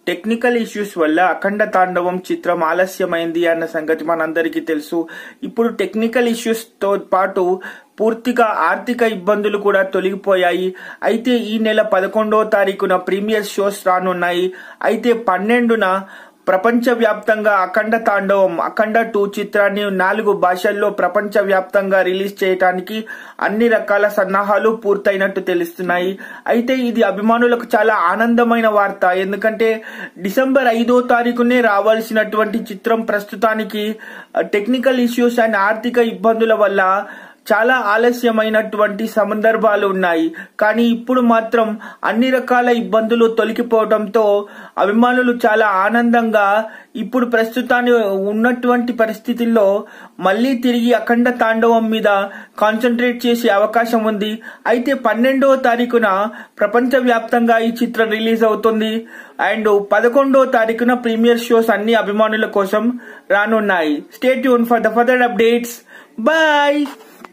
Technical issues వల్ల అఖండ తాండవం చిత్రం ఆలస్యమైంది అన్న సంగతి మనందరికీ తెలుసు. ఇప్పుడు టెక్నికల్ ఇష్యూస్ తో పాటు పూర్తిగా ఆర్థిక ఇబ్బందులు కూడా తొలగిపోయాయి. అయితే ఈ నెల 11వ తారీఖున ప్రీమియర్ షోస్ రానున్నాయి. అయితే 12న ప్రపంచవ్యాప్తంగా అఖండ తాండవం అఖండ 2 చిత్రాన్ని 4 భాషల్లో ప్రపంచవ్యాప్తంగా రిలీజ్ చేయడానికి అన్ని రకాల సన్నాహాలు పూర్తయినట్టు తెలుస్తున్నాయి. అయితే ఇది అభిమానులకు చాలా ఆనందమైన వార్త. ఎందుకంటే డిసెంబర్ 5వ తారీఖునే రావాల్సినటువంటి చిత్రం ప్రస్తుతానికి టెక్నికల్ ఇష్యూస్ అండ్ ఆర్థిక ఇబ్బందుల వల్ల చాలా ఆలస్యమైనటువంటి సందర్భాలు ఉన్నాయి. కానీ ఇప్పుడు మాత్రం అన్ని రకాల ఇబ్బందులు తొలగిపోవడంతో అభిమానులు చాలా ఆనందంగా ఇప్పుడు ప్రస్తుతాన్ని ఉన్నటువంటి పరిస్థితుల్లో మళ్ళీ తిరిగి అఖండ తాండవం మీద కాన్సన్ట్రేట్ చేసే అవకాశం ఉంది. అయితే 12వ తారీఖున ప్రపంచవ్యాప్తంగా ఈ చిత్రం రిలీజ్ అవుతుంది. అండ్ 11వ తారీఖున ప్రీమియర్ షోస్ అన్ని అభిమానుల కోసం రానున్నాయి. Stay tune for the further updates. Bye.